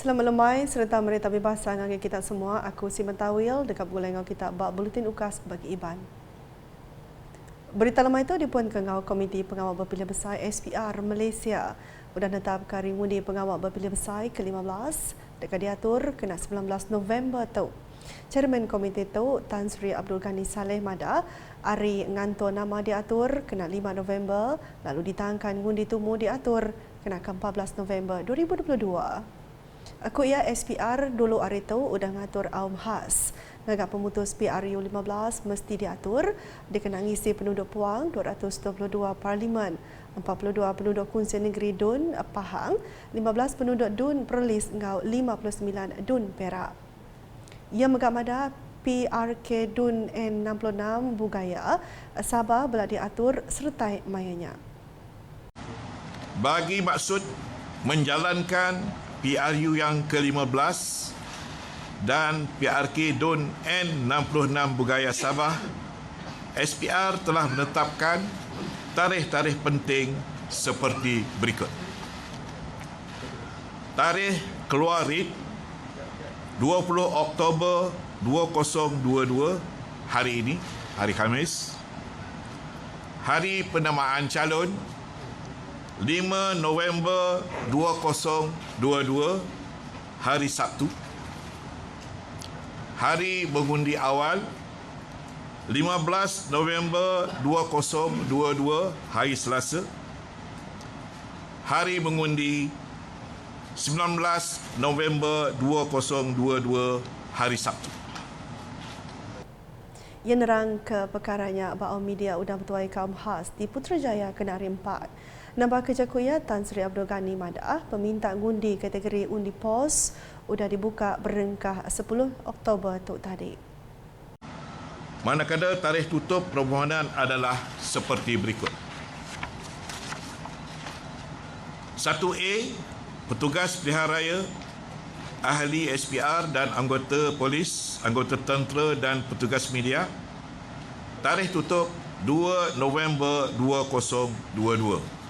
Selamat lemai serta merita bebas dengan kita semua. Aku si Mentawil dekat bulengau kita bak buletin ukas bagi Iban. Berita lemai itu dipuan kengau Komiti Pengawal Berpilihan Besar SPR Malaysia. Sudah netap hari ngundi Pengawal Berpilihan Besar ke-15 dekat diatur kena 19 November tu. Chairman komiti itu Tan Sri Abdul Ghani Saleh Mada hari ngantor nama diatur kena 5 November lalu ditangkan ngundi tumu diatur kena ke 14 November 2022. Aku ia SPR dulu hari itu sudah ngatur awam khas. Ngagak pemutus PRU 15 mesti diatur, dikena ngisi penduduk Puang 222 Parlimen, 42 penduduk Kunci Negeri Dun Pahang, 15 penduduk Dun Perlis ngau 59 Dun Perak. Ia megamada PRK Dun N66 Bugaya, Sabah belah diatur sertai mayanya. Bagi maksud menjalankan PRU yang ke-15 dan PRK Dun N66 Bugaya Sabah, SPR telah menetapkan tarikh-tarikh penting seperti berikut. Tarikh keluar writ 20 Oktober 2022, hari ini, hari Khamis. Hari penamaan calon 5 November 2022, hari Sabtu. Hari mengundi awal 15 November 2022, hari Selasa. Hari mengundi 19 November 2022, hari Sabtu. Ia nerang ke perkaranya bahawa media udang bertuai kaum khas di Putrajaya kena hari 4. Nambah kerja kuya Tan Sri Abdul Ghani Mada, peminta ngundi kategori undi pos sudah dibuka berengkah 10 Oktober tu tadi. Manakala tarikh tutup permohonan adalah seperti berikut. 1A, petugas pilihan raya, ahli SPR dan anggota polis, anggota tentera dan petugas media. Tarikh tutup 2 November 2022.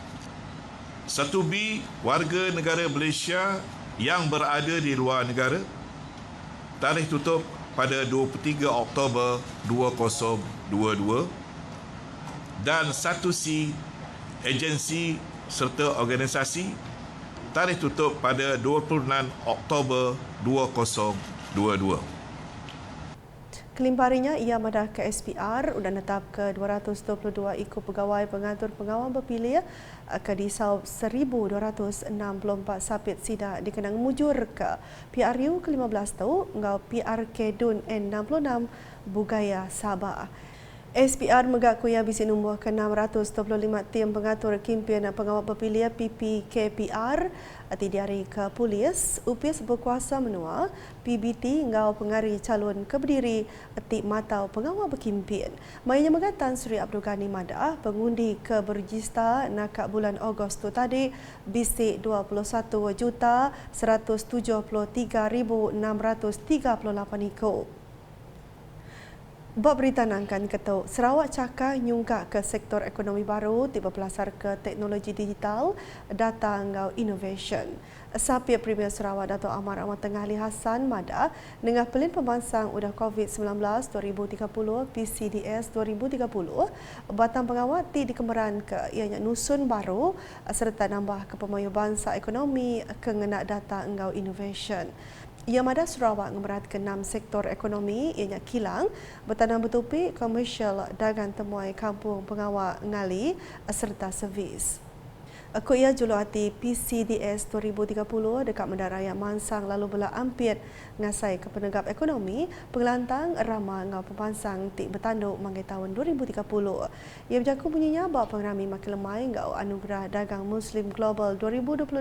1B, warga negara Malaysia yang berada di luar negara. Tarikh tutup pada 23 Oktober 2022. Dan 1C, agensi serta organisasi. Tarikh tutup pada 26 Oktober 2022. Kelimparinya ia madah ke SPR sudah netap ke 222 ikut pegawai pengatur pengawal berpilih ke disau 1264 sapit sidak dikenang mujur ke PRU ke-15 tu ngau PRK Dun N66 Bugaya Sabah. SPR megak kuya bisi nombor ke-625 tim pengatur kempen pengawal berpilih PPKPR ati diari ke polis upis berkuasa menua PBT ngau pengari calon ke berdiri ati matau pengawal berkempen. Mainnya megak Tan Sri Abdul Ghani Mada pengundi ke berregister nakak bulan Ogos tu tadi bisi 21,173,638 ikut. Bab berita nangkan ketuk, Sarawak cakap nyungkak ke sektor ekonomi baru tiba belasar ke teknologi digital, data ngau innovation. Sapia Premier Sarawak Dato' Ahmad Tengah Ali Hassan Mada dengan pelin pembansang udah COVID-19 2030 PCDS 2030 batang pengawal dikemeran ke ianya nusun baru serta nambah ke pemayu bangsa ekonomi kengena data ngau innovation. Ia Mada Sarawak ngemerat ke 6 sektor ekonomi ianya kilang, bertanam bertupi, komersial, dagang temuai kampung pengawal ngali serta servis. Aku ia juluati PCDS 2030 dekat Mendaraya Mansang lalu belah ampit ngasai ke penegap ekonomi pengelantang ramah ngau pemansang tik bertanduk manggai tahun 2030. Ia berjaku bunyinya bahawa pengrami makin lemai ngau anugerah dagang Muslim Global 2022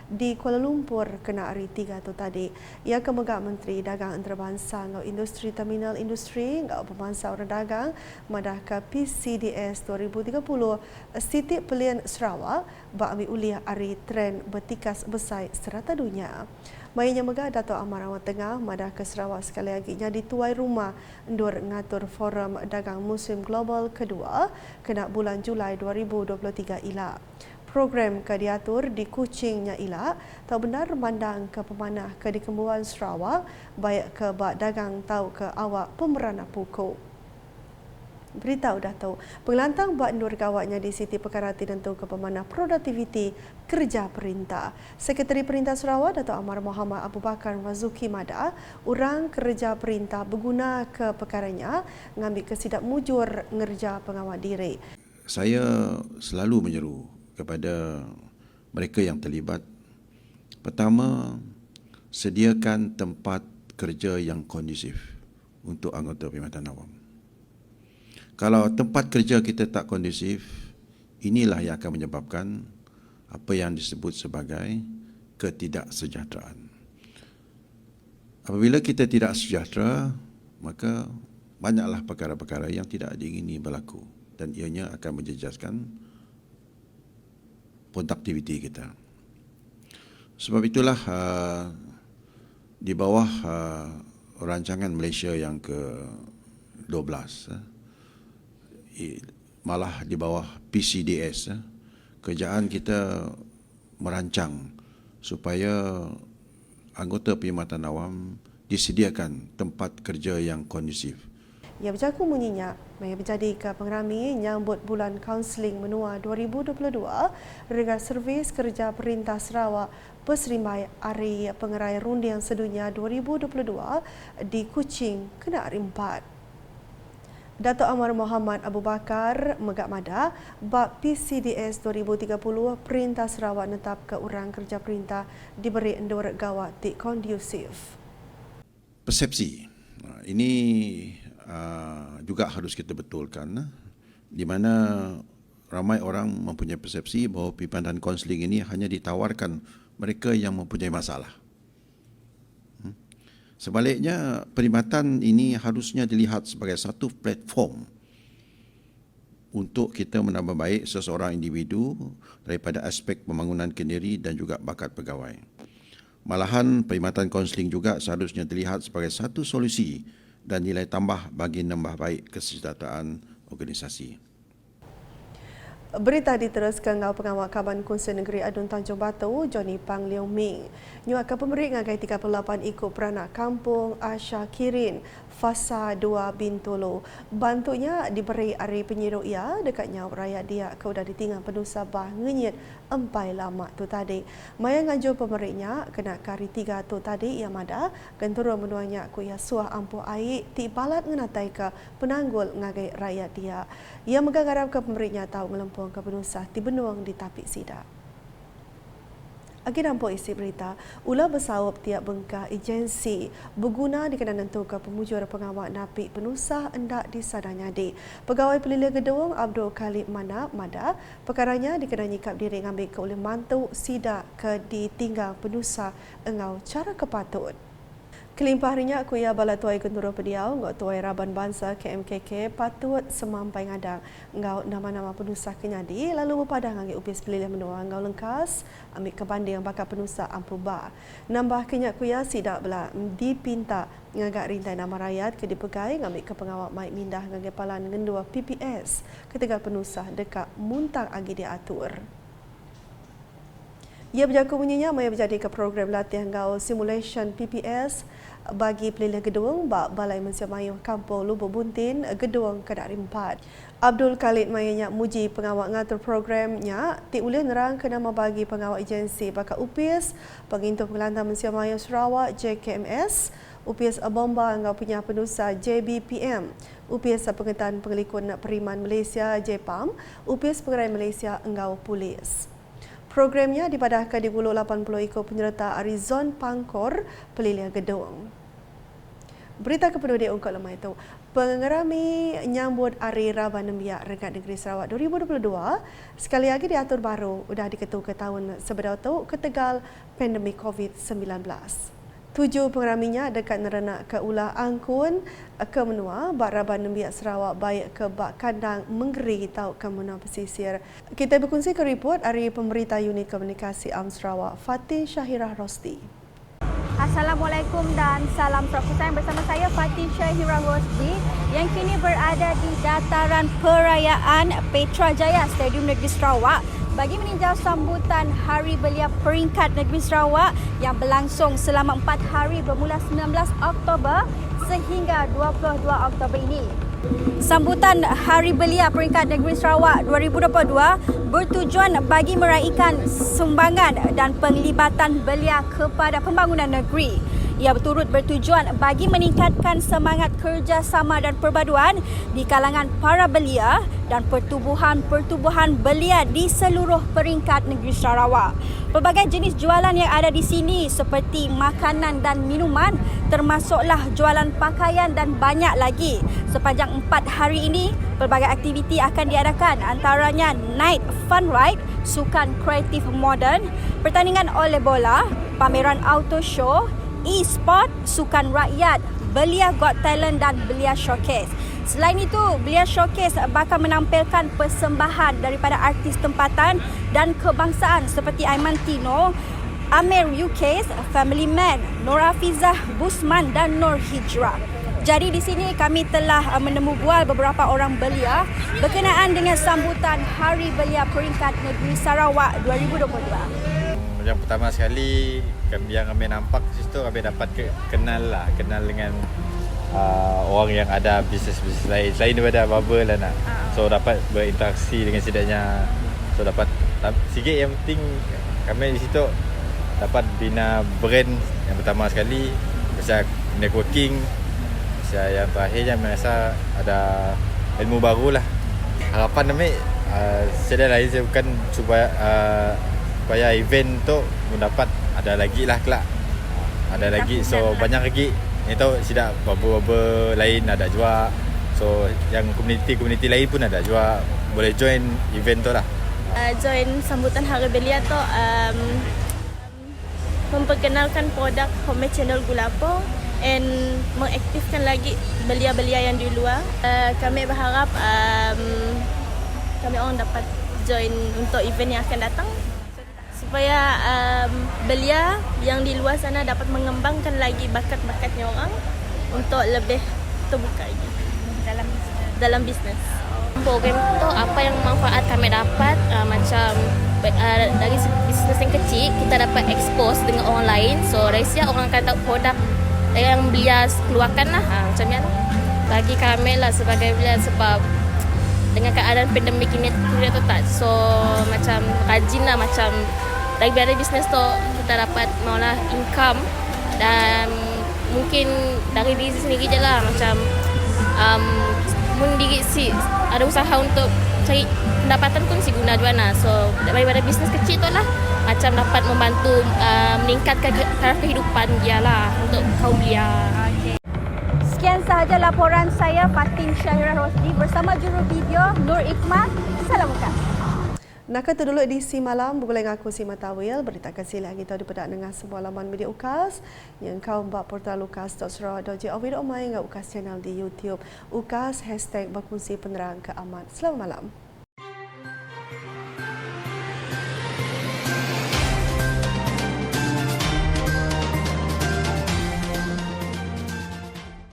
di Kuala Lumpur kena hari 3 tu tadi. Ia kemegak Menteri Dagang Antarabangsa ngau Industri Terminal Industri ngau pemangsa orang dagang madah ke PCDS 2030 Siti Pelian Sarawak bak ambil uliah hari tren bertikas besar serata dunia. Mainnya megah Dato' Ahmad Tengah madah ke Sarawak sekali lagi di tuai rumah endur ngatur Forum Dagang Muslim Global kedua kena bulan Julai 2023 ila. Program ke diatur di Kuching nya ilak, tau benar mandang ke pemanah ke di Kembuan Sarawak, baik ke bak dagang tau ke awak pemerana pokok. Beritahu dah tahu, pengelantang bak nur gawatnya di Siti Perkara Tinentu ke pemanah produktiviti kerja perintah. Sekretari Perintah Sarawak Dato' Amar Muhammad Abu Bakar Mazuki Mada, orang kerja perintah berguna ke perkaranya ngambil kesidap mujur ngerja pengawal diri. Saya selalu menyeru kepada mereka yang terlibat. Pertama, sediakan tempat kerja yang kondusif untuk anggota Perkhidmatan Awam. Kalau tempat kerja kita tak kondusif, inilah yang akan menyebabkan apa yang disebut sebagai ketidaksejahteraan. Apabila kita tidak sejahtera, maka banyaklah perkara-perkara yang tidak diingini berlaku dan ianya akan menjejaskan produktiviti kita. Sebab itulah di bawah rancangan Malaysia yang ke-12, malah di bawah PCDS, kerjaan kita merancang supaya anggota Perkhidmatan Awam disediakan tempat kerja yang kondusif. Ia berjaku bunyinya, yang berjadi ke pengerami nyambut bulan kaunseling menua 2022 dengan servis kerja Perintah Sarawak Perserimbai Hari Pengerai Rundiang Sedunia 2022 di Kuching, Kendari 4. Dato' Amar Muhammad Abu Bakar megak mada bab PCDS 2030 Perintah Sarawak netap ke orang kerja perintah diberi endur gawat di kondusif. Persepsi ini juga harus kita betulkan, di mana ramai orang mempunyai persepsi bahawa perkhidmatan kaunseling ini hanya ditawarkan mereka yang mempunyai masalah. Sebaliknya, perkhidmatan ini harusnya dilihat sebagai satu platform untuk kita menambah baik seseorang individu daripada aspek pembangunan kendiri dan juga bakat pegawai. Malahan, perkhidmatan kaunseling juga seharusnya dilihat sebagai satu solusi dan nilai tambah bagi menambah baik kesejahteraan organisasi. Berita diteruskan ngau pengawal Kaban Konsern Negeri Adun Tanjung Batu, Johnny Pang Leong Ming. Nyuak ke pemberi ngagai 38 ikut peranak kampung Asha Kirin, Fasa 2 Bintulu. Bantunya diberi hari penyiruk ia dekat nyau rakyat dia kau dah ditinggal penuh Sabah ngenyit empai lama tu tadi. Maya ngaju pemberinya kena kari 3 tu tadi ia mada genturu menuanya ku ia suah ampuh air ti balat ngenatai ke penanggul ngagai rakyat dia. Ia menggarap ke pemberinya tahu ngelempung ke penusah ti benuang di tapik sidak. Agi nampak isi berita, ulah bersawap tiap bengkah agensi berguna dikena nentu ke pemujur pengawal napi penusah endak di Sadanyadi. Pegawai Pelila Gedung Abdul Khalid Mada, perkaranya dikena nyikap diri ngambil ke oleh mantu sidak ke ditinggal penusah engau cara kepatut. Kelimpah harinya kuya bala tuai Genturu Pediau, ngau tuai Raban Bangsa KMKK patut semampai ngadang ngau nama-nama penusah kenyadi lalu berpadang ngagi upis pelilih menua ngau lengkas ambil kebanding bakal penusah ampuba. Nambah kenyak kuya sidak bela dipinta ngagak rintai nama rakyat ke dipegai ngambil ke pengawal Maik Mindah ngagi palan ngendua PPS ketika penusah dekat muntang agi diatur. Ia berjaku bunyinya maya berjadi ke program latihan ngau simulation PPS bagi pelilih gedung bak Balai Mensia Mayuh Kampung Lubuk Buntin Gedung Kendari 4. Abdul Khalid mayanya muji pengawal ngatur programnya ti ulih nerang ke nama bagi pengawal agensi bakal UPIS pengintu pengelantang Mensia Mayuh Sarawak JKMS, UPIS Bomba ngau punya penusah JBPM, UPIS Pengetan Pengelikun Periman Malaysia JPAM, UPIS Pengerai Malaysia engau Polis. Programnya dipadahkan di Gulu 80 ikut penyerta Arizon Pangkor pelilih gedung. Berita kepenuh ungkap lemah itu. Pengerami nyambut Hari Raban Nembiak Regat Negeri Sarawak 2022 sekali lagi diatur baru sudah diketuk ke tahun sebedau tu ketegal pandemik COVID-19. 7 pengeraminya dekat nerenak ke ulah angkun ke menua bak Raban Nembiak Sarawak baik ke bak kandang menggeri tau ke menua pesisir. Kita berkongsi ke report dari pemberita unit komunikasi Am Sarawak Fatin Syahirah Rosti. Assalamualaikum dan salam Prakutan bersama saya Fatin Syahirah Rosti yang kini berada di dataran perayaan Petrajaya Stadium Negeri Sarawak bagi meninjau sambutan Hari Belia Peringkat Negeri Sarawak yang berlangsung selama 4 hari bermula 19 Oktober sehingga 22 Oktober ini. Sambutan Hari Belia Peringkat Negeri Sarawak 2022 bertujuan bagi meraikan sumbangan dan penglibatan belia kepada pembangunan negeri. Ia turut bertujuan bagi meningkatkan semangat kerjasama dan perpaduan di kalangan para belia dan pertubuhan belia di seluruh peringkat negeri Sarawak. Pelbagai jenis jualan yang ada di sini seperti makanan dan minuman, termasuklah jualan pakaian dan banyak lagi. Sepanjang 4 hari ini, pelbagai aktiviti akan diadakan, antaranya night fun ride, sukan kreatif moden, pertandingan oleh bola, pameran auto show, e-sport, sukan rakyat, Belia Got Talent dan Belia Showcase. Selain itu, Belia Showcase bakal menampilkan persembahan daripada artis tempatan dan kebangsaan seperti Aiman Tino, Amir Yukes, Family Man, Nur Hafizah, Busman dan Nur Hijrah. Jadi di sini kami telah menemu bual beberapa orang belia berkenaan dengan sambutan Hari Belia Peringkat Negeri Sarawak 2022. Yang pertama sekali yang kami nampak di situ, kami dapat kenal dengan orang yang ada bisnes-bisnes lain selain daripada barber lah nak. So dapat berinteraksi dengan setidaknya, so dapat sikit. Yang penting kami di situ dapat bina brand yang pertama sekali, pasal networking. Pasal yang terakhirnya merasa ada ilmu baru lah. Harapan kami sedang lain saya bukan supaya event tu mendapat ada lagi lah kelak. Ada lagi, so banyak lagi. Ni tahu tidak baba-baba lain ada juga. So yang komuniti lain pun ada juga boleh join event tu lah. Join sambutan Hari Belia tu memperkenalkan produk Homemade Channel Gulapo and mengaktifkan lagi belia-belia yang di luar. Kami berharap kami orang dapat join untuk event yang akan datang, supaya belia yang di luar sana dapat mengembangkan lagi bakat-bakatnya orang untuk lebih terbuka lagi dalam bisnes. Program tu apa yang manfaat kami dapat, macam dari bisnes yang kecil kita dapat expose dengan orang lain. So dari siap orang akan tahu produk yang belia keluarkan lah, macam ni lah. Bagi kami lah sebagai belia, sebab dengan keadaan pandemik ini tu tak, so macam rajin lah, macam dari bisnes tu kita dapat maulah income, dan mungkin dari diri sendiri je lah, macam mendiri si ada usaha untuk cari pendapatan pun si guna juana. So daripada bisnes kecil tu lah macam dapat membantu meningkatkan taraf kehidupan dia lah untuk kaum belia. Sekian sahaja laporan saya, Fatin Syahira Rosdi bersama juru video Nur Iqmal. Salam UKAS. Nak kata dulu edisi malam bergulai dengan aku Sima Tawil. Berita kasih lagi tahu dipedak dengan sebuah laman media UKAS yang kau buat portal ukas.sarawak.gov.my dengan UKAS channel di YouTube. UKAS #berkongsi penerang keamat. Selamat malam.